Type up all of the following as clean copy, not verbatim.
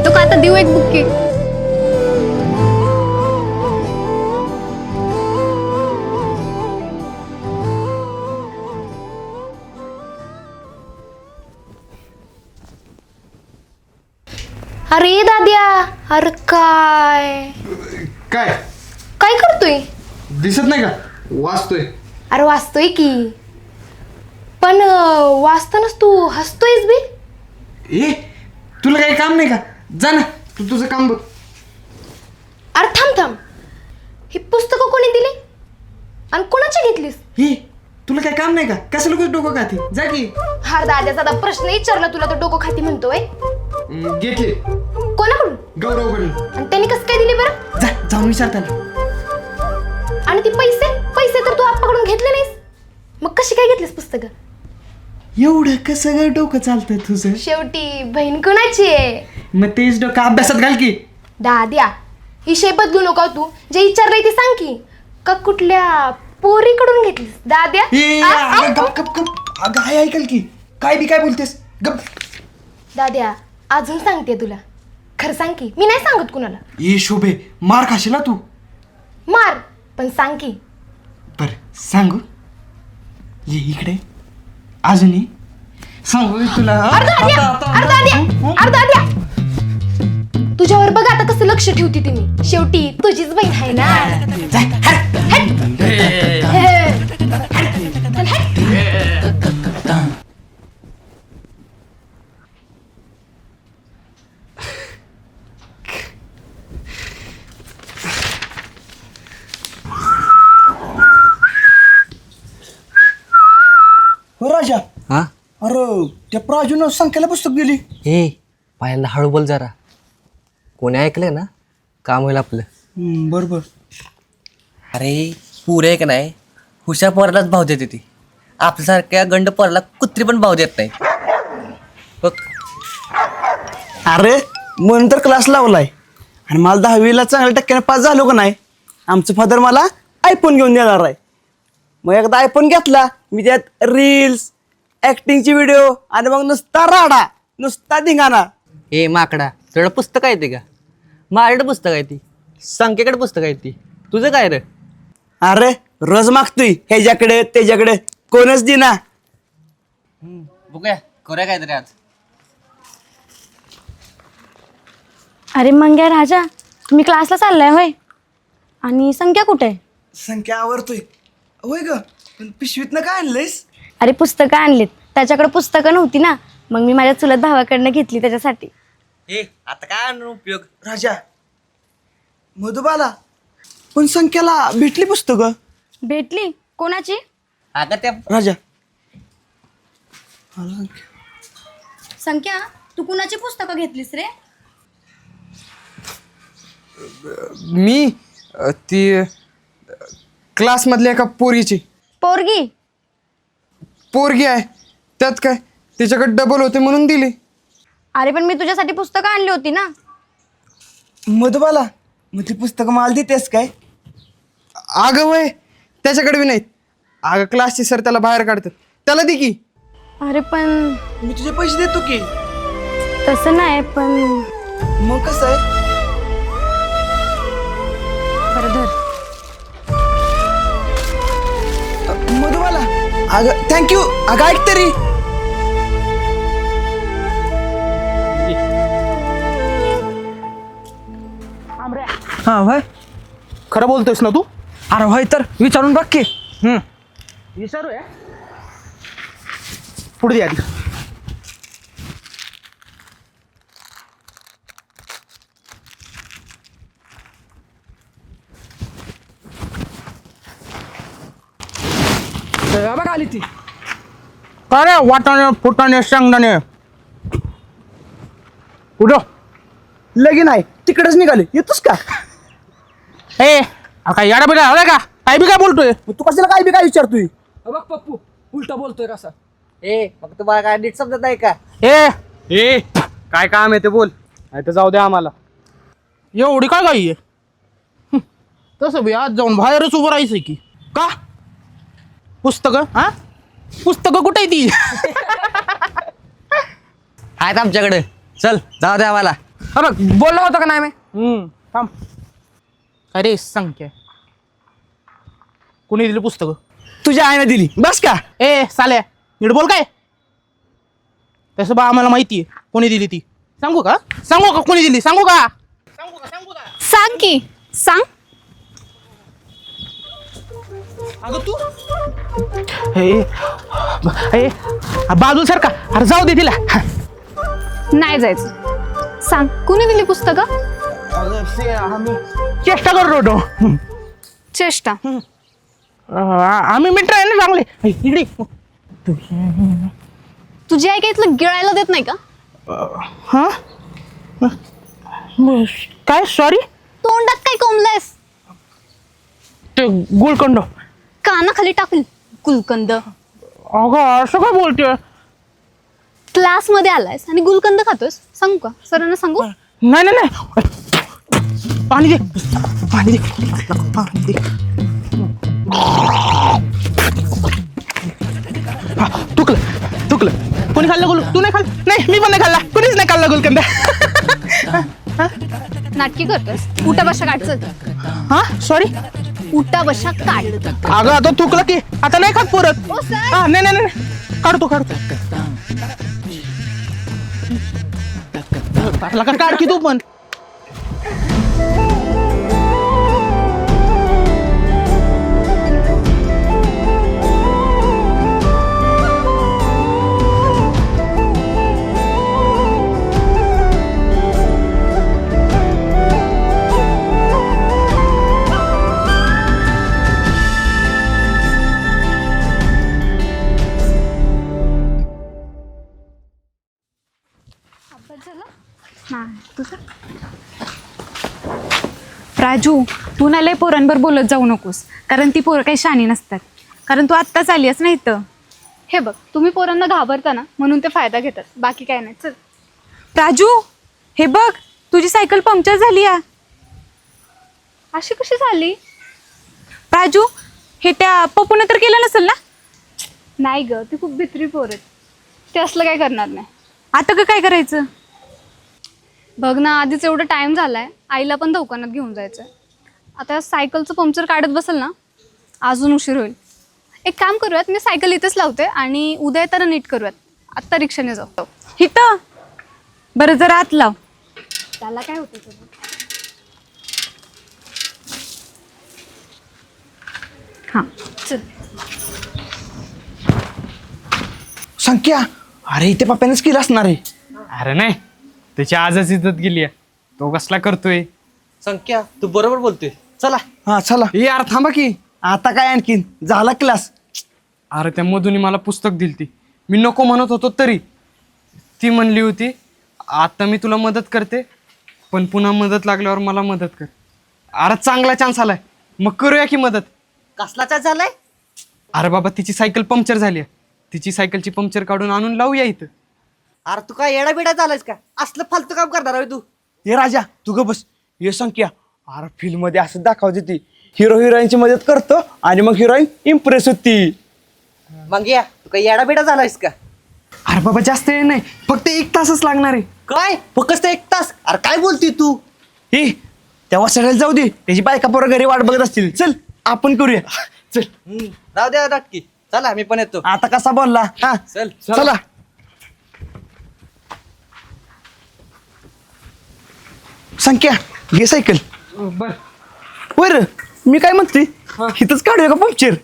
घेतो का आता देऊ एक बुक्की. अरे दाद्या, अरे काय काय काय करतोय? दिसत नाही का? वाचतोय. अरे वाचतोय की, पण वाचतानाच तू हसतोयस बी. ए तुला काही काम नाही का? जा ना, तू तुझं काम बघ. अरे थांब थांब, ही पुस्तकं कोणी दिली आणि कोणाची घेतलीस? हे तुला काही काम नाही का? कशाला कुठं डोकं खाती? जा की. हा दाद्याचा आता प्रश्न विचारला तुला तर डोकं खाती म्हणतोय. घेतली कोणाकडून गौरवकडून. आणि त्यांनी कसं काय दिली बरं? जा जाऊन विचार त्याला. आणि ती पैसे पैसे तर तू आप्पाकडून घेतले नाहीस, मग कशी काय घेतलीस पुस्तकं? एवढं कसं काय डोकं चालतंय तुझं? शेवटी बहीण कुणाची आहे? मग तेच डोकं अभ्यासात घाल की. दाद्या, ही शेप बदलू नको तू. जे विचारलंय ते सांग की, का कुठल्या पोरीकडून घेतलीस? दाद्या ए अगं गप गप गप. अगं हाय ऐकल की. काय बी काय बोलतेस? गप. दाद्या, अजून सांगते तुला, खरं सांग की, मी नाही सांगत कुणाला. ए शोभे, मार खाशील ना तू. मार, पण सांग की. बर सांगू? ये इकडे अजूनही सांगू तुला. अर्धा तुझ्यावर बघ आता कसं लक्ष ठेवते ती मी. शेवटी तुझीच बहीण आहे ना. हो राजा. हा अरे त्या प्राजून संख्याला पुस्तक दिली. ए पायांना हळू बोल जरा, कोणी ऐकलंय ना काम होईल आपलं. बरोबर. अरे पुरे का नाही, हुशार पोरालाच भाव देते ती. आपल्यासारख्या गंड पोराला कुत्री पण भाव देत नाही बघ. अरे म्हणून तर क्लास लावलाय आणि मला 10वीला चांगल्या टक्क्याने पास झालो का नाही, आमचं फादर मला आयफोन घेऊन देणार आहे. मग एकदा आयफोन घेतला मी, त्यात रील्स, ऍक्टिंगची व्हिडिओ आणि मग नुसता राडा, नुसता धिंगाणा. ए माकडा, तुझ्याकडे पुस्तक आहे ते का? माझ्याकडे पुस्तक आहे ती, संख्येकडे पुस्तक आहे ती. तुझं काय रे? अरे रोज मागतोय ह्याच्याकडे त्याच्याकडे, कोणच दिना. बघूया करूया काहीतरी आज. अरे मंग्या राजा, तुम्ही क्लासला चाललाय होय? आणि संख्या कुठे आहे? संख्या आवरतोय. होय ग, पण पिशवीतनं काय आणलंयस? अरे पुस्तकं आणलीत, त्याच्याकडे पुस्तकं नव्हती ना, मग मी माझ्या चुलत भावाकडनं घेतली त्याच्यासाठी. ए आता काय आणून उपयोग? राजा, मधुबाला पण संख्याला भेटली पुस्तकं. भेटली? कोणाची? अगं त्या राजा संख्या, तू कुणाची पुस्तकं घेतलीस रे? मी ती क्लासमधल्या एका पोरीची. पोरगी? पोरगी आहे त्यात काय, तिच्याकडे डबल होते म्हणून दिली. अरे पण मी तुझ्यासाठी पुस्तकं आणली होती ना. मधुबाला, मग ती पुस्तकं मला देतेस काय? अगं वय त्याच्याकडे बी नाहीत. अगं क्लासचे सर त्याला बाहेर काढतात, त्याला दे की. अरे पण मी तुझे पैसे देतो की. तसं नाही, पण मग कसं आहे? बरं धर. मधुबाला, अगं थँक्यू. अगं ऐक तरी. हा भाई, खरं बोलतोयस ना तू? अरे भाई तर विचारून बघ की. विचारूया. पुढे द्या आधी. बघ आली ती. काय रे वाटाणे फुटाणे शेंगदाणे कुठं? लगीन आहे तिकडेच निघाले, येतोस का? ए काय याडा बिडा आलाय का? काय बी काय बोलतोय? मग तू कशाला काय बी काय विचारतोय? बघ पप्पू, उलटा बोलतोय कसा. ए मग तुम्हाला काय नीट समजत नाही का? ए ए काय काम आहे ते बोल, नाही तर जाऊ दे आम्हाला. एवढी काय गाई आहे? तसं बी आज जाऊन बाहेरच उभं राहायचं की का? पुस्तकं हा, पुस्तकं कुठे ती? आहेत आमच्याकडे, चल जाऊ द्या आम्हाला. हा बघ बोललो होतो का नाही मी थांब. अरे संख्या कोणी दिली पुस्तकं? तुझ्या आईने दिली बस का. ए साल्या नीट बोल काय. तसं बा आम्हाला माहिती आहे कोणी दिली ती. सांगू का कोणी दिली सांगू का. सांग की सांग. अगं तू बाजू सर का. अरे जाऊ दे तिला. नाही जायचं. सांग कुणी दिली पुस्तकं. चेष्टा करत होतो. चेष्टा. आम्ही मित्र आहे ना चांगले. इकडे तुझी आई काही इथलं गिळायला देत नाही का. हा काय सॉरी. तोंडात काय कोंबलायस. ते गुलकंद. कानाखाली टाकल गुलकंद. अगं असं काय बोलते. क्लासमध्ये आलायस आणि गुलकंद खातोस. सांगू का सरांना सांगू. नाही पाणी दे पाणी दे. तुकलं कोणी खाल्लं गुल. तू नाही खाल्लं. नाही मी पण नाही खाल्ला. कोणीच नाही खाल्ला गुलकंद. नाटकी करतोस. उठा बशा काढ चल. हा सॉरी. उठा बशा काढ. अगं आता थुकलं की आता नाही खात परत. ओ सर. हा नाही काढतो काढ की तू पण. राजू तू ना लय पोरांवर बोलत जाऊ नकोस कारण ती पोरं काही शानी नसतात. कारण तू आत्ताच आली आहेस ना इथं. हे बघ तुम्ही पोरांना घाबरता ना म्हणून ते फायदा घेतात. बाकी काय नाही. चल. राजू हे बघ तुझी सायकल पंक्चर झाली आहे. अशी कशी झाली. राजू हे त्या पप्पूने तर केलं नसेल ना. नाही ग ती खूप भित्री पोर आहेत. ते असलं काय करणार नाही. आता का काय करायचं. बघ ना आधीच एवढं टाइम झालाय. आईला पण दवाखान्यात घेऊन जायचंय. आता सायकलचं पंक्चर काढत बसेल ना अजून उशीर होईल. एक काम करूयात मी सायकल इथेच लावते आणि उद्या येताना नीट करूयात. आत्ता रिक्षाने जाऊ. इथं बरं जरा आत लाव. त्याला काय होतं तुझं. हां चल. संख्या अरे इथे पप्प्यानेच केलं असणार आहे. अरे नाही त्याची आजच इज्जत गेली आहे. तो कसला करतोय. संख्या तू बरोबर बोलतोय. चला. हा चला. यार थांबा की. आता काय आणखीन झाला क्लास. अरे त्या मधुनी मला पुस्तक दिलती. मी नको म्हणत होतो तरी ती म्हणली होती आता मी तुला मदत करते पण पुन्हा मदत लागल्यावर मला मदत कर. अरे चांगला चान्स आलाय मग करूया की मदत. कसला चाच झालाय. अरे बाबा तिची सायकल पंक्चर झाली आहे. तिची सायकलची पंक्चर काढून आणून लावूया इथं. अरे तू काय येडा बिडा झालायस का. असलं फालतू काम करणार आहे तू. हे राजा तू ग बस. हे संख्या अरे फिल्म मध्ये असं दाखवते ती हिरो हिरोईनची मदत करतो आणि मग हिरोईन इम्प्रेस होती. मग या तू काय येडा बिडा झालायस का. अरे बाबा जास्त वेळ नाही फक्त 1 तासच लागणार आहे. काय फक्त 1 तास. अरे काय बोलतोय तू. हे तेव्हा सगळ्याला जाऊ दे. त्याची बायका पोरं घरी वाट बघत असतील. चल आपण करूया. चल राहू द्या नाटकी. चला मी पण येतो. आता कसा बोलला. हा चल चला. संख्या घे सायकल. बर वर मी काय म्हणते इथंच काढूया का पंक्चर.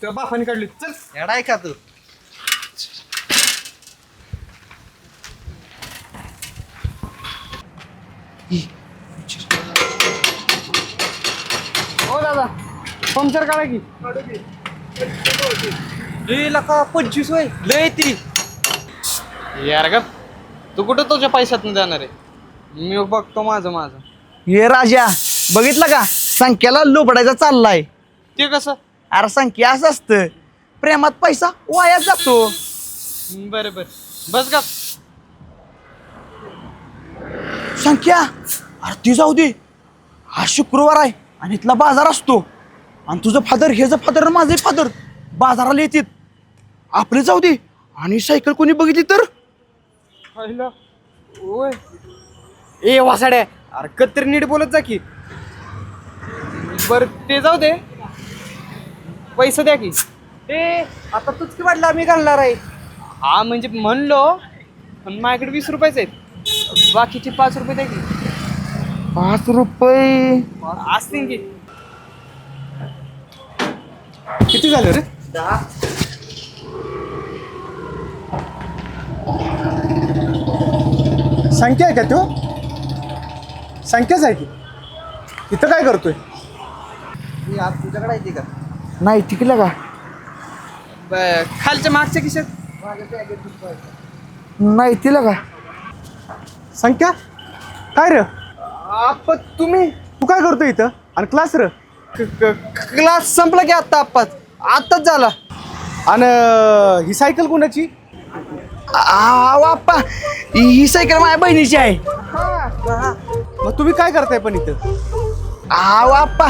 त्या बापाने काढली. चल येडा आहे का तू. हो दादा पंक्चर काढा की. लका 25 वय लय ती. यार का तू कुठं तुझ्या पैशातून देणार आहे. मी बघतो माझं. ये राजा बघितलं का संख्याला लोबडायचा चाललाय. ते कसं. अरे संख्या असं असतं प्रेमात पैसा वाया जातो. बरं बस का. संख्या अरे ती जाऊ दे. हा शुक्रवार आहे आणि इथला बाजार असतो आणि तुझं फादर ह्याचं फादर आणि माझं फादर बाजाराला येतात. आपले जाऊ दे आणि सायकल कोणी बघितली तर. ओय ए वासाड्या, अरे कत्तरी नीट बोलत जा की. बर ते जाऊ दे, पैसे द्या की. ए आता तूच की वाटला मी घालणार आहे. हा म्हणजे म्हणलो, पण माझ्याकडे 20 रुपयेच आहेत, बाकीचे 5 रुपये द्या की. 5 रुपये असतील की. किती झालं रे? 10. संख्या आहे का तो? संख्याच आहे की. इथं काय करतोय? तुझ्याकडे आहे का? नाही टिकलं का? खालच्या मागच्या खिशात. नाही तिला का? संख्या काय रे? आपण तुम्ही तू काय करतोय इथं आणि क्लास र? क्लास संपला की आत्ताच झाला. आणि ही सायकल कोणाची? बाप्पा ही सायकल माझ्या बहिणीची आहे. मग तुम्ही काय करताय पण इथं? बाप्पा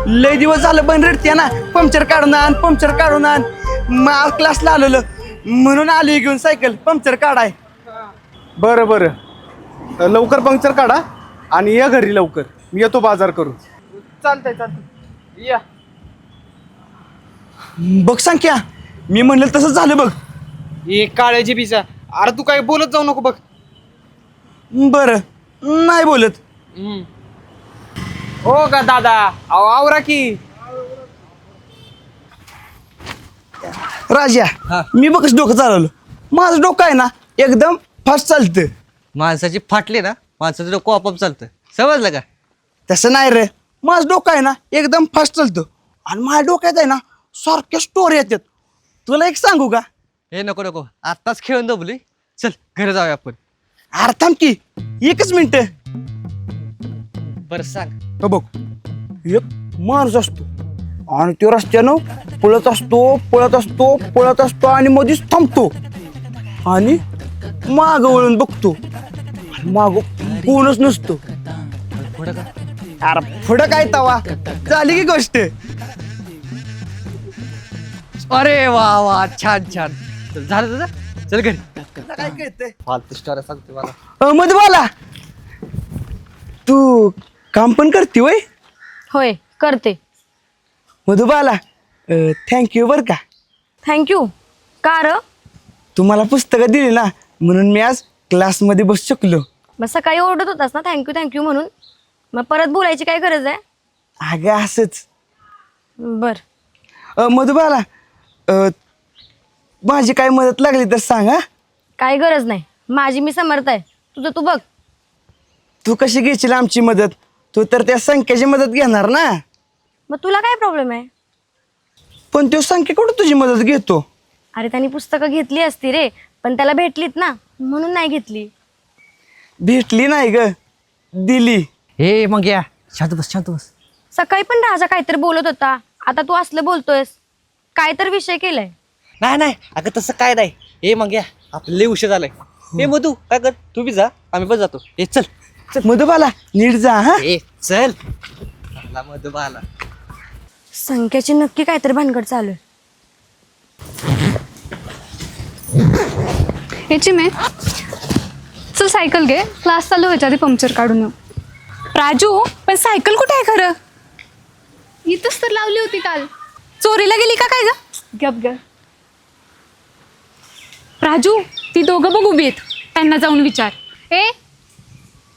लय दिवस झालं बन रडते ना, पंक्चर काढून आण, पंक्चर काढून आण. मग क्लासला आलेलं म्हणून आली घेऊन सायकल पंक्चर काढाय. बरं बरं, लवकर पंक्चर काढा आणि या घरी लवकर, मी येतो बाजार करून. चालतंय या. बघ संख्या, मी म्हणलं तसंच झालं बघ. ए काळ्याची पिसा, अरे तू काय बोलत जाऊ नको बघ. बरं नाही बोलत. हो का दादा, आवरा की. राजा मी बघच डोकं चालवलं. माझं डोकं आहे ना एकदम फास्ट चालतं. माणसाची फाटली ना, माणसाचं डोकं आपोआप चालतं. समजलं का? तसं नाही रे, माझं डोकं आहे ना एकदम फास्ट चालतं. आणि माझ्या डोक्यात आहे ना सारख्या स्टोरी येतात. तुला एक सांगू का? हे नको नको, आत्ताच खेळून दबली. चल घरी जाऊया आपण. अरे थांब की, एकच मिनिट. बरं सांग. बघ, एक माणूस असतो आणि तो रस्त्यानं पळत असतो आणि मध्येच थांबतो आणि माग वळून बघतो. माग कोणच नसतो. पुढं का? अरे पुढं काय तवा झाली की गोष्ट. अरे वा वा, छान छान. चल, झालं तुझं. चल घरी. काय कळतंय? फालतू स्टोऱ्या सांगते मला. मधुबाला, तू काम पण करते वय? होय करते. मधुबाला थँक्यू बर का. थँक्यू. का र? तुम्हाला पुस्तकं दिली ना म्हणून मी आज क्लासमध्ये बसू शकलो. मग सकाळी ओरडत होतास ना थँक्यू म्हणून, मग परत बोलायची काय गरज आहे? अगं असंच. बर. मधुबाला माझी काय मदत लागली तर सांग हा. काय गरज नाही, माझी मी समर्थ आहे. तुझं तू बघ. तू कशी घ्यायची आमची मदत? तू तर त्या संख्येची मदत घेणार ना. मग तुला काय प्रॉब्लेम आहे? पण तो संख्या कुठं तुझी मदत घेतो? अरे त्यांनी पुस्तकं घेतली असती रे, पण त्याला भेटलीत ना म्हणून नाही घेतली. भेटली नाही ग, दिली. हे मग या, शांत बस शांत बस. सकाळी पण राजा काहीतरी बोलत होता, आता तू असलं बोलतोयस. काय तर विषय केलाय? नाही नाही, अगं तसं काय नाही. हे मग या, आपलं लय उशीर झालाय. हे मधू काय कर, तू बी जा, आम्ही पण जातो. हे चल. मधुबाला नीट जा हा. ए चल. मधुबाला संख्याची नक्की काहीतरी भानगड चालू आहे. याची मे चल सायकल घे, क्लास चालू व्हायच्या आधी पंक्चर काढून येऊ. राजू, पण सायकल कुठे आहे खरं? इथंच तर लावली होती काल. चोरीला गेली का काय ग? गप गप. राजू, ती दोघं बघ उभी आहेत, त्यांना जाऊन विचार. ए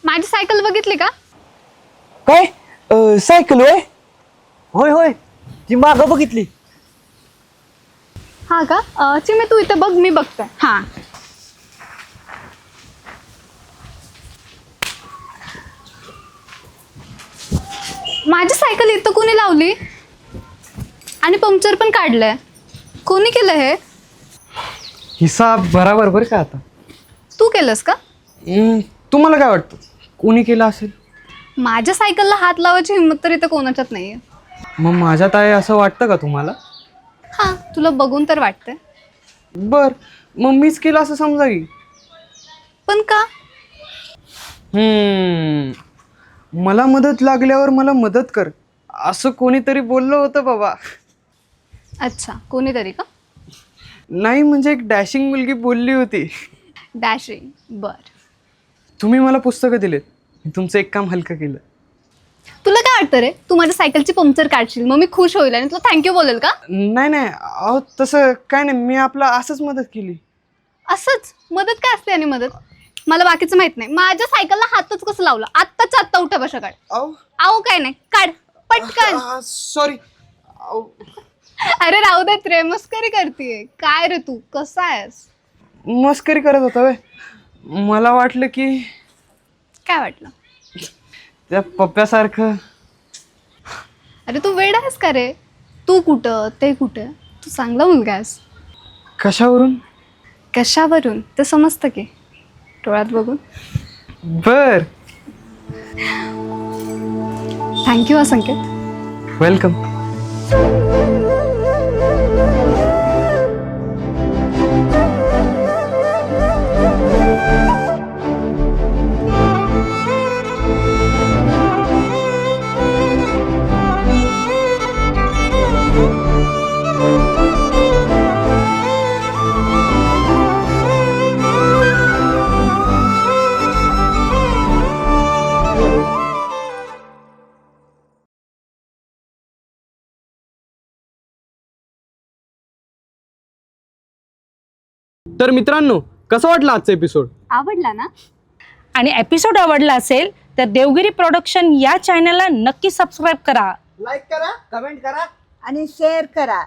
माझी सायकल बघितली का? काय सायकल वय? होय होय, ती मागं बघितली. हा का? चिमे तू इथं बघ, मी बघते. हां. माझी सायकल इथं कोणी लावली आणि पंक्चर पण काढलंय? कोणी केलं हे? हिसाब बराबर बरं का आता. तू केलंस का? तुम्हाला काय वाटतं कोणी केलं असेल? माझ्या सायकलला हात लावायची हिंमत तर इथं कोणाच्यात नाहीये. मग माझ्यात आहे असं वाटतं का तुम्हाला? हा, तुला बघून तर वाटतंय. बर, मग मीच केलं असं समजा की. पण का? मला मदत लागल्यावर मला मदत कर असं कोणीतरी बोललं होतं बाबा. अच्छा, कोणीतरी का? नाही म्हणजे एक डॅशिंग मुलगी बोलली होती. डॅशिंग. बर. तुम्ही मला पुस्तकं दिलेत, मी तुमचं एक काम हलकं केलं. तुला काय वाटतं रे, तू माझ्या सायकलची पंक्चर काढशील मग मी खुश होईल आणि तुला थँक्यू बोलेल का? नाही नाही, अहो तसं काय नाही, मी आपला असंच मदत केली. असंच मदत काय असते आणि मदत मला बाकीचं माहित नाही. माझ्या सायकलला हातच कसं लावला? आत्ताच्या आत्ता उठा बशा काढ. अहो आहो काय नाही, काढ पटकन. सॉरी. अरे राहू देत रे, मस्करी करतीये काय रे तू? कसा आहेस? मस्करी करत होता वे. मला वाटलं की काय वाटलं? त्या पप्प्यासारखं. अरे तू वेड आहेस का रे? तू कुठं ते कुठं, तू चांगला मुलगा आहेस. कशावरून? कशावरून ते समजतं की डोळ्यात बघून. बर. थँक्यू हा संकेत. वेलकम. तर मित्रांनो, कसं वाटलं आजचा एपिसोड? आवडला ना? आणि एपिसोड आवडला असेल तर देवगिरी प्रोडक्शन या चॅनलला नक्की सबस्क्राईब करा. लाईक करा, कमेंट करा. आणि शेअर करा.